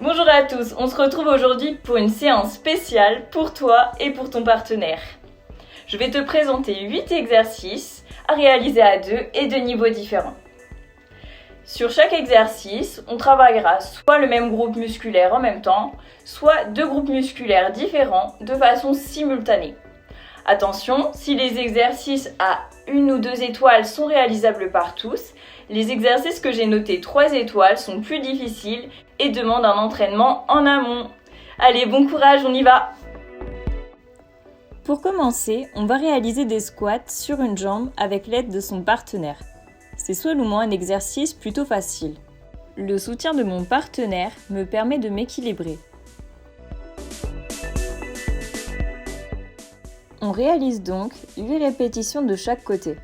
Bonjour à tous, on se retrouve aujourd'hui pour une séance spéciale pour toi et pour ton partenaire. Je vais te présenter 8 exercices à réaliser à deux et de niveaux différents. Sur chaque exercice, on travaillera soit le même groupe musculaire en même temps, soit deux groupes musculaires différents de façon simultanée. Attention, si les exercices à 1 ou 2 étoiles sont réalisables par tous, les exercices que j'ai notés 3 étoiles sont plus difficiles et demandent un entraînement en amont. Allez, bon courage, on y va! Pour commencer, on va réaliser des squats sur une jambe avec l'aide de son partenaire. C'est seulement un exercice plutôt facile. Le soutien de mon partenaire me permet de m'équilibrer. On réalise donc 8 répétitions de chaque côté.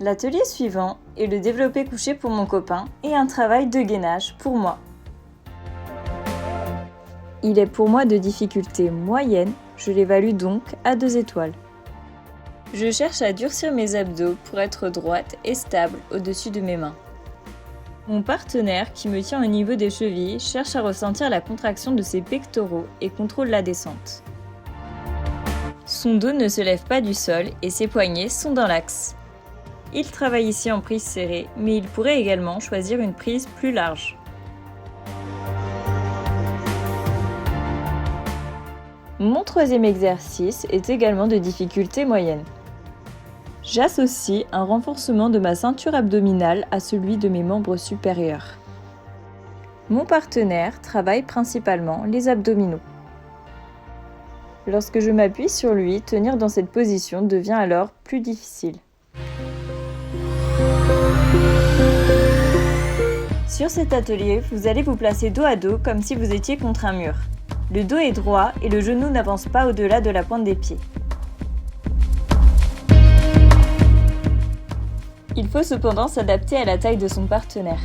L'atelier suivant est le développé couché pour mon copain et un travail de gainage pour moi. Il est pour moi de difficulté moyenne, je l'évalue donc à 2 étoiles. Je cherche à durcir mes abdos pour être droite et stable au-dessus de mes mains. Mon partenaire, qui me tient au niveau des chevilles, cherche à ressentir la contraction de ses pectoraux et contrôle la descente. Son dos ne se lève pas du sol et ses poignets sont dans l'axe. Il travaille ici en prise serrée, mais il pourrait également choisir une prise plus large. Mon troisième exercice est également de difficulté moyenne. J'associe un renforcement de ma ceinture abdominale à celui de mes membres supérieurs. Mon partenaire travaille principalement les abdominaux. Lorsque je m'appuie sur lui, tenir dans cette position devient alors plus difficile. Sur cet atelier, vous allez vous placer dos à dos comme si vous étiez contre un mur. Le dos est droit et le genou n'avance pas au-delà de la pointe des pieds. Il faut cependant s'adapter à la taille de son partenaire.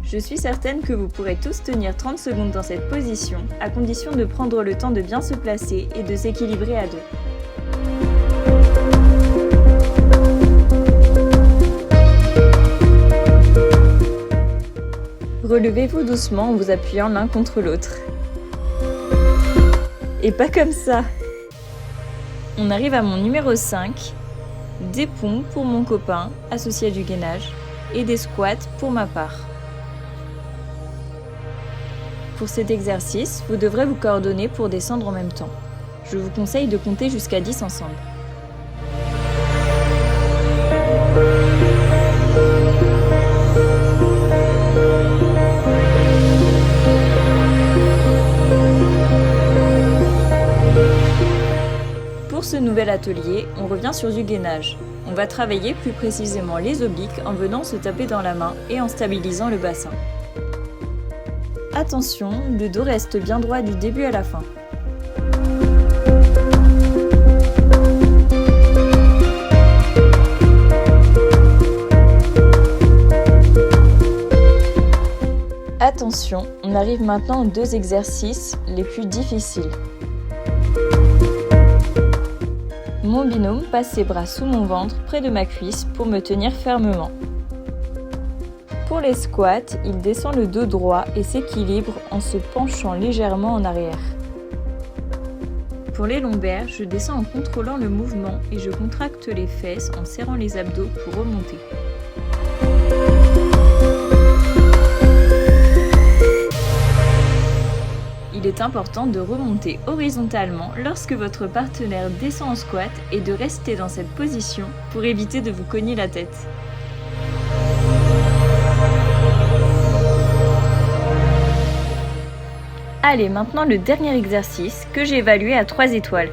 Je suis certaine que vous pourrez tous tenir 30 secondes dans cette position, à condition de prendre le temps de bien se placer et de s'équilibrer à deux. Relevez-vous doucement en vous appuyant l'un contre l'autre. Et pas comme ça! On arrive à mon numéro 5, des pompes pour mon copain, associé à du gainage, et des squats pour ma part. Pour cet exercice, vous devrez vous coordonner pour descendre en même temps. Je vous conseille de compter jusqu'à 10 ensemble. Pour ce nouvel atelier, on revient sur du gainage. On va travailler plus précisément les obliques en venant se taper dans la main et en stabilisant le bassin. Attention, le dos reste bien droit du début à la fin. Attention, on arrive maintenant aux 2 exercices les plus difficiles. Mon binôme passe ses bras sous mon ventre, près de ma cuisse, pour me tenir fermement. Pour les squats, il descend le dos droit et s'équilibre en se penchant légèrement en arrière. Pour les lombaires, je descends en contrôlant le mouvement et je contracte les fesses en serrant les abdos pour remonter. Il est important de remonter horizontalement lorsque votre partenaire descend en squat et de rester dans cette position pour éviter de vous cogner la tête. Allez, maintenant le dernier exercice que j'ai évalué à 3 étoiles.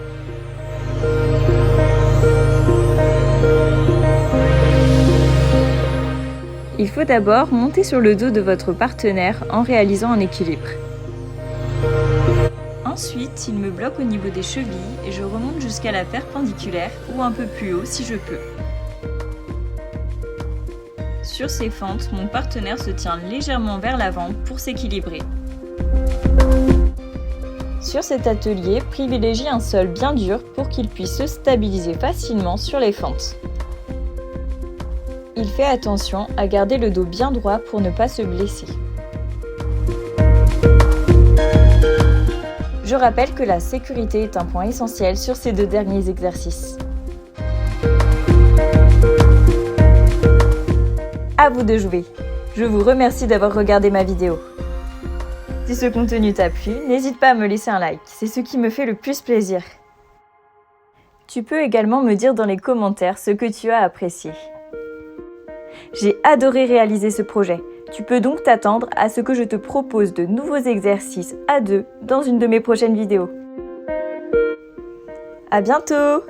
Il faut d'abord monter sur le dos de votre partenaire en réalisant un équilibre. Ensuite, il me bloque au niveau des chevilles et je remonte jusqu'à la perpendiculaire ou un peu plus haut si je peux. Sur ces fentes, mon partenaire se tient légèrement vers l'avant pour s'équilibrer. Sur cet atelier, privilégie un sol bien dur pour qu'il puisse se stabiliser facilement sur les fentes. Il fait attention à garder le dos bien droit pour ne pas se blesser. Je rappelle que la sécurité est un point essentiel sur ces 2 derniers exercices. À vous de jouer. Je vous remercie d'avoir regardé ma vidéo. Si ce contenu t'a plu, n'hésite pas à me laisser un like, c'est ce qui me fait le plus plaisir. Tu peux également me dire dans les commentaires ce que tu as apprécié. J'ai adoré réaliser ce projet. Tu peux donc t'attendre à ce que je te propose de nouveaux exercices à 2 dans une de mes prochaines vidéos. À bientôt!